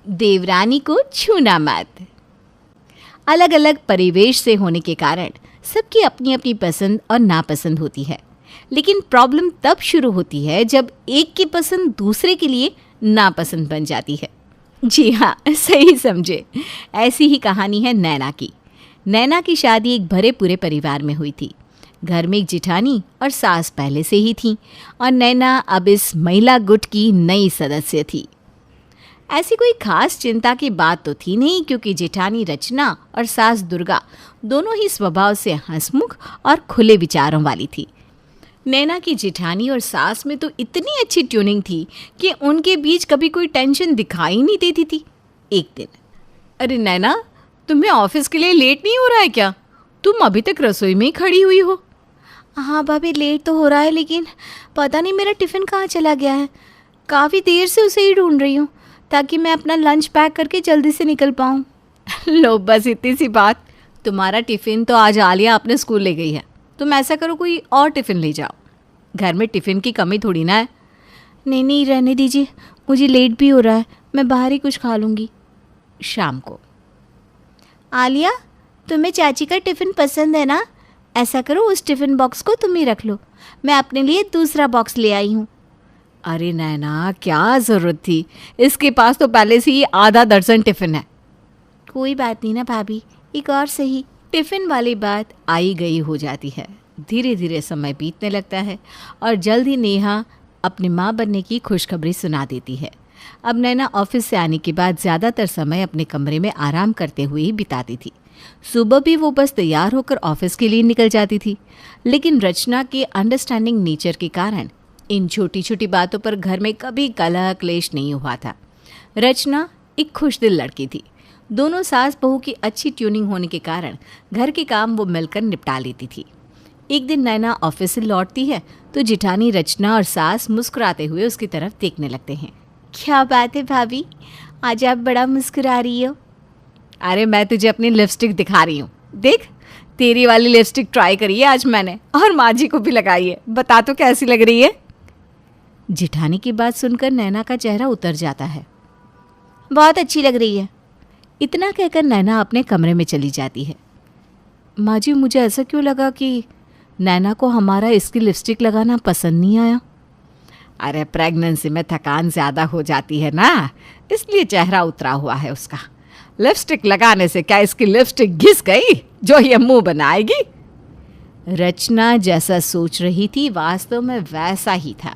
देवरानी को छूना मत। अलग अलग परिवेश से होने के कारण सबकी अपनी अपनी पसंद और नापसंद होती है, लेकिन प्रॉब्लम तब शुरू होती है जब एक की पसंद दूसरे के लिए नापसंद बन जाती है। जी हाँ, सही समझे। ऐसी ही कहानी है नैना की। नैना की शादी एक भरे पूरे परिवार में हुई थी। घर में एक जिठानी और सास पहले से ही थी और नैना अब इस महिला गुट की नई सदस्य थी। ऐसी कोई खास चिंता की बात तो थी नहीं, क्योंकि जेठानी रचना और सास दुर्गा दोनों ही स्वभाव से हंसमुख और खुले विचारों वाली थी। नैना की जेठानी और सास में तो इतनी अच्छी ट्यूनिंग थी कि उनके बीच कभी कोई टेंशन दिखाई नहीं देती थी। एक दिन, अरे नैना, तुम्हें ऑफिस के लिए लेट नहीं हो रहा है क्या? तुम अभी तक रसोई में ही खड़ी हुई हो। हाँ भाभी, लेट तो हो रहा है, लेकिन पता नहीं मेरा टिफ़िन कहाँ चला गया है। काफ़ी देर से उसे ही ढूंढ रही हूँ ताकि मैं अपना लंच पैक करके जल्दी से निकल पाऊँ। लो, बस इतनी सी बात। तुम्हारा टिफ़िन तो आज आलिया अपने स्कूल ले गई है। तुम ऐसा करो, कोई और टिफ़िन ले जाओ। घर में टिफ़िन की कमी थोड़ी ना है। नहीं, रहने दीजिए, मुझे लेट भी हो रहा है। मैं बाहर ही कुछ खा लूँगी शाम को। आलिया, तुम्हें चाची का टिफ़िन पसंद है ना? ऐसा करो, उस टिफ़िन बॉक्स को तुम ही रख लो। मैं अपने लिए दूसरा बॉक्स ले आई हूँ। अरे नैना, क्या ज़रूरत थी? इसके पास तो पहले से ही आधा दर्जन टिफ़िन है। कोई बात नहीं ना भाभी, एक और सही। टिफ़िन वाली बात आई गई हो जाती है। धीरे धीरे समय बीतने लगता है और जल्द ही नेहा अपनी माँ बनने की खुशखबरी सुना देती है। अब नैना ऑफिस से आने के बाद ज़्यादातर समय अपने कमरे में आराम करते हुए ही बिताती थी। सुबह भी वो बस तैयार होकर ऑफिस के लिए निकल जाती थी, लेकिन रचना के अंडरस्टैंडिंग नेचर के कारण इन छोटी छोटी बातों पर घर में कभी कलह क्लेश नहीं हुआ था। रचना एक खुशदिल लड़की थी। दोनों सास बहू की अच्छी ट्यूनिंग होने के कारण घर के काम वो मिलकर निपटा लेती थी। एक दिन नैना ऑफिस से लौटती है तो जिठानी रचना और सास मुस्कुराते हुए उसकी तरफ देखने लगते हैं। क्या बात है भाभी, आज आप बड़ा मुस्कुरा रही हो। अरे मैं तुझे अपनी लिपस्टिक दिखा रही हूँ। देख, तेरी वाली लिपस्टिक ट्राई करी है आज मैंने और माँ जी को भी लगाई है। बता तो कैसी लग रही है? जिठानी की बात सुनकर नैना का चेहरा उतर जाता है। बहुत अच्छी लग रही है। इतना कहकर नैना अपने कमरे में चली जाती है। माँ जी, मुझे ऐसा क्यों लगा कि नैना को हमारा इसकी लिपस्टिक लगाना पसंद नहीं आया। अरे प्रेगनेंसी में थकान ज़्यादा हो जाती है ना, इसलिए चेहरा उतरा हुआ है उसका। लिपस्टिक लगाने से क्या इसकी लिपस्टिक घिस गई जो ये मुंह बनाएगी? रचना जैसा सोच रही थी वास्तव में वैसा ही था।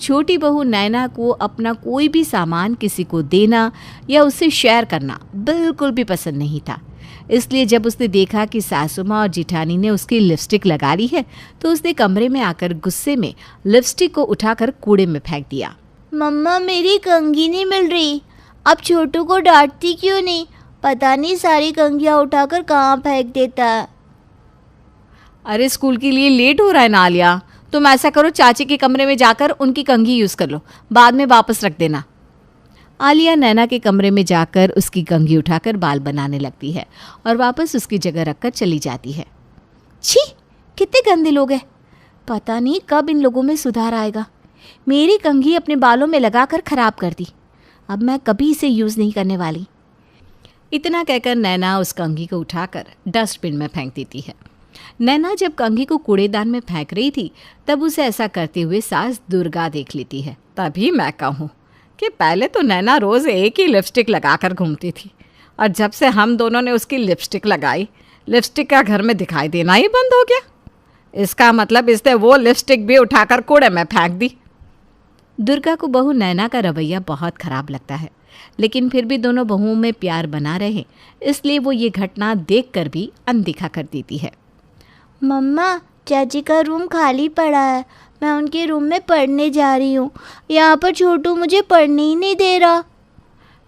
छोटी बहू नैना को अपना कोई भी सामान किसी को देना या उससे शेयर करना बिल्कुल भी पसंद नहीं था। इसलिए जब उसने देखा कि सासू माँ और जिठानी ने उसकी लिपस्टिक लगा ली है तो उसने कमरे में आकर गुस्से में लिपस्टिक को उठाकर कूड़े में फेंक दिया। मम्मा, मेरी कंघी नहीं मिल रही। अब छोटू को डांटती क्यों नहीं? पता नहीं सारी कंघियाँ उठाकर कहाँ फेंक देता है। अरे स्कूल के लिए लेट हो रहा है ना आलिया, तुम ऐसा करो, चाची के कमरे में जाकर उनकी कंघी यूज़ कर लो, बाद में वापस रख देना। आलिया नैना के कमरे में जाकर उसकी कंघी उठाकर बाल बनाने लगती है और वापस उसकी जगह रखकर चली जाती है। छी, कितने गंदे लोग हैं। पता नहीं कब इन लोगों में सुधार आएगा। मेरी कंघी अपने बालों में लगाकर खराब कर दी। अब मैं कभी इसे यूज़ नहीं करने वाली। इतना कहकर नैना उस कंघी को उठाकर डस्टबिन में फेंक देती है। नैना जब कंघी को कूड़ेदान में फेंक रही थी तब उसे ऐसा करते हुए सास दुर्गा देख लेती है। तभी मैं कहूँ कि पहले तो नैना रोज़ एक ही लिपस्टिक लगाकर घूमती थी और जब से हम दोनों ने उसकी लिपस्टिक लगाई, लिपस्टिक का घर में दिखाई देना ही बंद हो गया। इसका मतलब इसने वो लिपस्टिक भी उठाकर कूड़े में फेंक दी। दुर्गा को बहू नैना का रवैया बहुत खराब लगता है, लेकिन फिर भी दोनों बहुओं में प्यार बना रहे इसलिए वो ये घटना देखकर भी अनदेखा कर देती है। मम्मा, चाची का रूम खाली पड़ा है। मैं उनके रूम में पढ़ने जा रही हूँ। यहाँ पर छोटू मुझे पढ़ने ही नहीं दे रहा।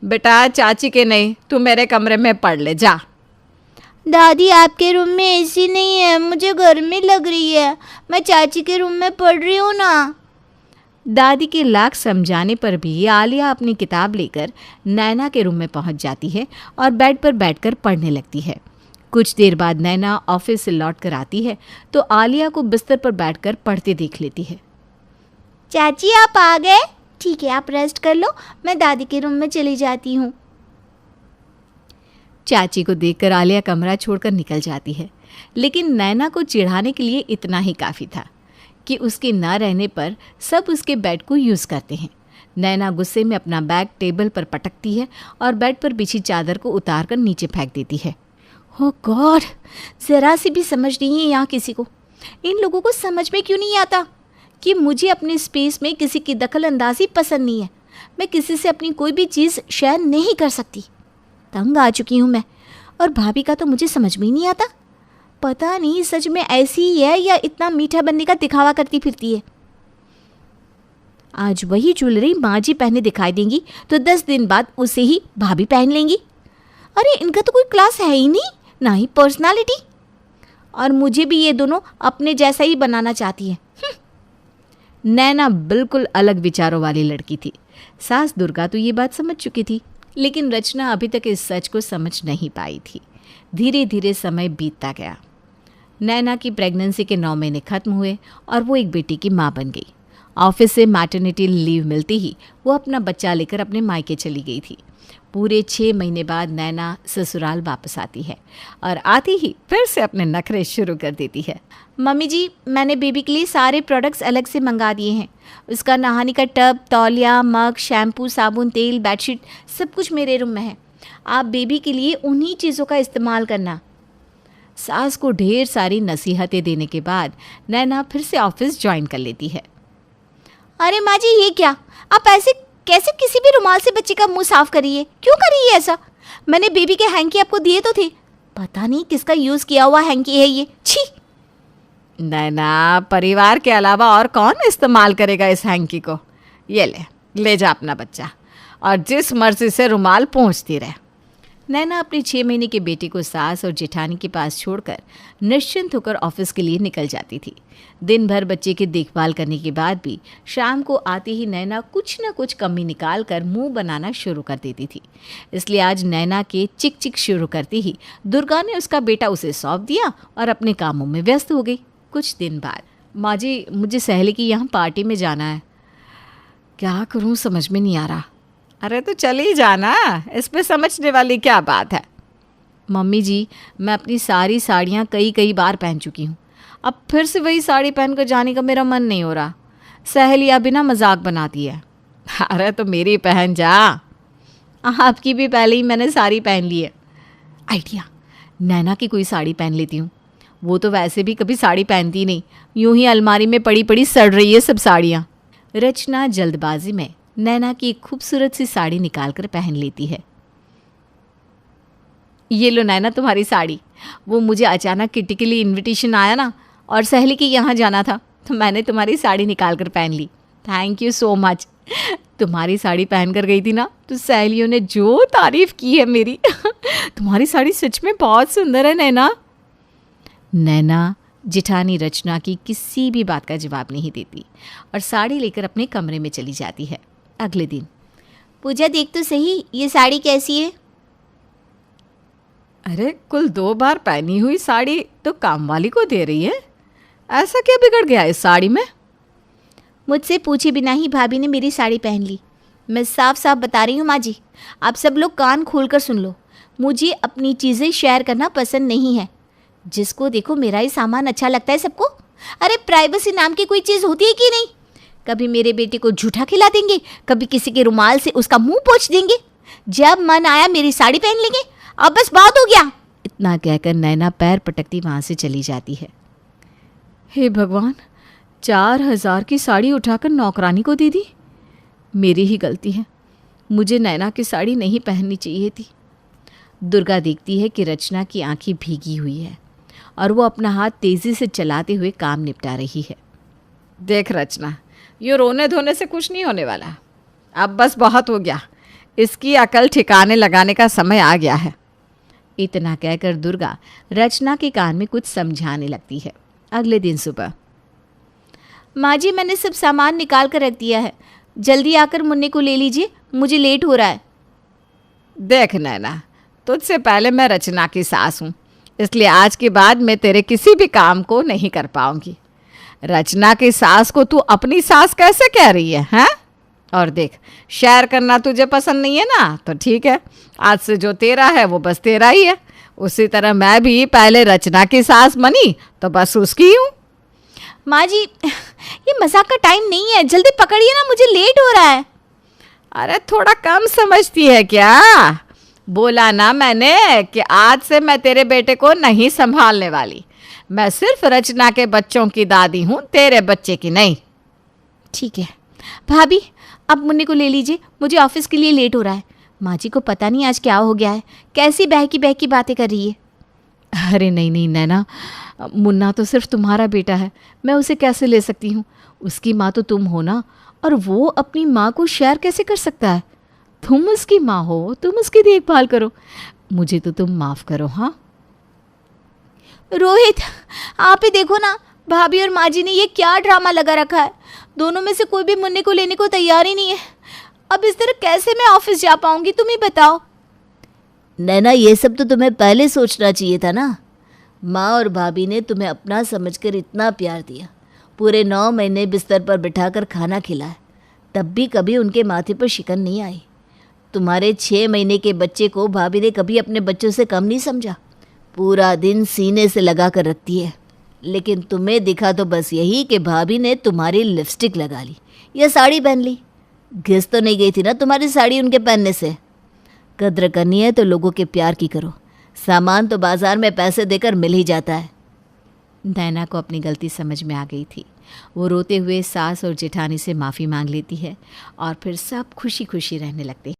बेटा, चाची के नहीं, तू मेरे कमरे में पढ़ ले जा। दादी, आपके रूम में एसी नहीं है, मुझे गर्मी लग रही है। मैं चाची के रूम में पढ़ रही हूँ ना। दादी के लाख समझाने पर भी आलिया अपनी किताब लेकर नैना के रूम में पहुँच जाती है और बेड पर बैठकर पढ़ने लगती है। कुछ देर बाद नैना ऑफिस से लौट कर आती है तो आलिया को बिस्तर पर बैठकर पढ़ते देख लेती है। चाची, आप आ गए? ठीक है, आप रेस्ट कर लो, मैं दादी के रूम में चली जाती हूँ। चाची को देखकर आलिया कमरा छोड़कर निकल जाती है, लेकिन नैना को चिढ़ाने के लिए इतना ही काफ़ी था कि उसके ना रहने पर सब उसके बेड को यूज़ करते हैं। नैना गुस्से में अपना बैग टेबल पर पटकती है और बेड पर बिछी चादर को उतार कर नीचे फेंक देती है। ओह गॉड, ज़रा सी भी समझ नहीं है यहाँ किसी को। इन लोगों को समझ में क्यों नहीं आता कि मुझे अपने स्पेस में किसी की दखल अंदाजी पसंद नहीं है। मैं किसी से अपनी कोई भी चीज़ शेयर नहीं कर सकती। तंग आ चुकी हूँ मैं, और भाभी का तो मुझे समझ में ही नहीं आता। पता नहीं सच में ऐसी ही है या इतना मीठा बनने का दिखावा करती फिरती है। आज वही ज्वेलरी माँ जी पहने दिखाई देंगी तो 10 दिन बाद उसे ही भाभी पहन लेंगी। अरे इनका तो कोई क्लास है ही नहीं, ना ही पर्सनालिटी। और मुझे भी ये दोनों अपने जैसा ही बनाना चाहती है। नैना बिल्कुल अलग विचारों वाली लड़की थी। सास दुर्गा तो ये बात समझ चुकी थी, लेकिन रचना अभी तक इस सच को समझ नहीं पाई थी। धीरे धीरे समय बीतता गया। नैना की प्रेगनेंसी के 9 महीने खत्म हुए और वो एक बेटी की माँ बन गई। ऑफिस से मैटरनिटी लीव मिलती ही वो अपना बच्चा लेकर अपने मायके चली गई थी। पूरे 6 महीने बाद नैना ससुराल वापस आती है और आती ही फिर से अपने नखरे शुरू कर देती है। मम्मी जी, मैंने बेबी के लिए सारे प्रोडक्ट्स अलग से मंगा दिए हैं। उसका नहाने का टब, तौलिया, मग, शैम्पू, साबुन, तेल, बेडशीट सब कुछ मेरे रूम में है। आप बेबी के लिए उन्हीं चीज़ों का इस्तेमाल करना। सास को ढेर सारी नसीहतें देने के बाद नैना फिर से ऑफिस ज्वाइन कर लेती है। अरे माँ जी, ये क्या? आप ऐसे कैसे किसी भी रुमाल से बच्चे का मुंह साफ करिए? क्यों करिए ऐसा? मैंने बेबी के हैंकी आपको दिए तो थे। पता नहीं किसका यूज़ किया हुआ हैंकी है ये। छी! नैना, परिवार के अलावा और कौन इस्तेमाल करेगा इस हैंकी को? ये ले जा अपना बच्चा और जिस मर्जी से रुमाल पोंछती रहे। नैना अपने 6 महीने के बेटे को सास और जेठानी के पास छोड़कर निश्चिंत होकर ऑफिस के लिए निकल जाती थी। दिन भर बच्चे की देखभाल करने के बाद भी शाम को आते ही नैना कुछ न कुछ कमी निकाल कर मुँह बनाना शुरू कर देती थी। इसलिए आज नैना के चिक चिक शुरू करती ही दुर्गा ने उसका बेटा उसे सौंप दिया और अपने कामों में व्यस्त हो गई। कुछ दिन बाद, माँ जी मुझे सहेली की यहाँ पार्टी में जाना है, क्या करूँ समझ में नहीं आ रहा। अरे तो चली जाना, इसमें समझने वाली क्या बात है। मम्मी जी, मैं अपनी सारी साड़ियाँ कई बार पहन चुकी हूँ, अब फिर से वही साड़ी पहनकर जाने का मेरा मन नहीं हो रहा। सहेलियाँ बिना मजाक बनाती है। अरे तो मेरी पहन जा। आपकी भी पहले ही मैंने साड़ी पहन ली है। आइडिया, नैना की कोई साड़ी पहन लेती हूँ। वो तो वैसे भी कभी साड़ी पहनती नहीं, यूं ही अलमारी में पड़ी पड़ी सड़ रही है सब साड़ियाँ। रचना जल्दबाजी में नैना की एक खूबसूरत सी साड़ी निकालकर पहन लेती है। ये लो नैना तुम्हारी साड़ी। वो मुझे अचानक किटी के लिए इन्विटेशन आया ना, और सहेली के यहाँ जाना था, तो मैंने तुम्हारी साड़ी निकाल कर पहन ली। Thank you so much. तुम्हारी साड़ी पहन कर गई थी ना, तो सहेलियों ने जो तारीफ़ की है मेरी। तुम्हारी साड़ी सच में बहुत सुंदर है नैना। नैना जेठानी रचना की किसी भी बात का जवाब नहीं देती और साड़ी लेकर अपने कमरे में चली जाती है। अगले दिन, पूजा देख तो सही, ये साड़ी कैसी है? अरे कुल 2 बार पहनी हुई साड़ी तो काम वाली को दे रही है, ऐसा क्या बिगड़ गया इस साड़ी में? मुझसे पूछे बिना ही भाभी ने मेरी साड़ी पहन ली। मैं साफ साफ बता रही हूँ माँ जी, आप सब लोग कान खोल कर सुन लो। मुझे अपनी चीज़ें शेयर करना पसंद नहीं है। जिसको देखो मेरा ही सामान अच्छा लगता है सबको। अरे प्राइवेसी नाम की कोई चीज़ होती है कि नहीं? कभी मेरे बेटे को झूठा खिला देंगे, कभी किसी के रुमाल से उसका मुंह पोंछ देंगे, जब मन आया मेरी साड़ी पहन लेंगे। अब बस बहुत हो गया। इतना कहकर नैना पैर पटकती वहाँ से चली जाती है। हे भगवान, 4000 की साड़ी उठाकर नौकरानी को दे दी। मेरी ही गलती है, मुझे नैना की साड़ी नहीं पहननी चाहिए थी। दुर्गा देखती है कि रचना की आंखें भीगी हुई है और वो अपना हाथ तेज़ी से चलाते हुए काम निपटा रही है। देख रचना, ये रोने धोने से कुछ नहीं होने वाला। अब बस बहुत हो गया, इसकी अकल ठिकाने लगाने का समय आ गया है। इतना कहकर दुर्गा रचना के कान में कुछ समझाने लगती है। अगले दिन सुबह, माँ जी मैंने सब सामान निकाल कर रख दिया है, जल्दी आकर मुन्ने को ले लीजिए, मुझे लेट हो रहा है। देख नैना, तुझसे पहले मैं रचना की सास हूँ, इसलिए आज के बाद मैं तेरे किसी भी काम को नहीं कर पाऊंगी। रचना की सास को तू अपनी सास कैसे कह रही है, हैं? और देख, शेयर करना तुझे पसंद नहीं है ना, तो ठीक है, आज से जो तेरा है वो बस तेरा ही है। उसी तरह मैं भी पहले रचना की सास बनी तो बस उसकी हूँ। माँ जी, ये मजाक का टाइम नहीं है, जल्दी पकड़िए ना, मुझे लेट हो रहा है। अरे थोड़ा कम समझती है क्या? बोला ना मैंने कि आज से मैं तेरे बेटे को नहीं संभालने वाली। मैं सिर्फ रचना के बच्चों की दादी हूँ, तेरे बच्चे की नहीं। ठीक है भाभी, आप मुन्नी को ले लीजिए, मुझे ऑफिस के लिए लेट हो रहा है। माँ जी को पता नहीं आज क्या हो गया है, कैसी बहकी बातें कर रही है। अरे नहीं नहीं नैना, मुन्ना तो सिर्फ तुम्हारा बेटा है, मैं उसे कैसे ले सकती हूँ? उसकी माँ तो तुम हो ना, और वो अपनी माँ को शेयर कैसे कर सकता है? तुम उसकी माँ हो, तुम उसकी देखभाल करो, मुझे तो तुम माफ़ करो। हाँ रोहित, आप ही देखो ना, भाभी और माँ जी ने ये क्या ड्रामा लगा रखा है। दोनों में से कोई भी मुन्नी को लेने को तैयार ही नहीं है। अब इस तरह कैसे मैं ऑफिस जा पाऊंगी, तुम ही बताओ। नैना, ये सब तो तुम्हें पहले सोचना चाहिए था ना। माँ और भाभी ने तुम्हें अपना समझकर इतना प्यार दिया, पूरे 9 महीने बिस्तर पर बिठाकर खाना खिलाया, तब भी कभी उनके माथे पर शिकन नहीं आई। तुम्हारे 6 महीने के बच्चे को भाभी ने कभी अपने बच्चों से कम नहीं समझा, पूरा दिन सीने से लगा कर रखती है। लेकिन तुम्हें दिखा तो बस यही कि भाभी ने तुम्हारी लिपस्टिक लगा ली या साड़ी पहन ली। घिस तो नहीं गई थी ना तुम्हारी साड़ी उनके पहनने से। कद्र करनी है तो लोगों के प्यार की करो, सामान तो बाजार में पैसे देकर मिल ही जाता है। नैना को अपनी गलती समझ में आ गई थी। वो रोते हुए सास और जेठानी से माफ़ी मांग लेती है और फिर सब खुशी खुशी रहने लगते हैं।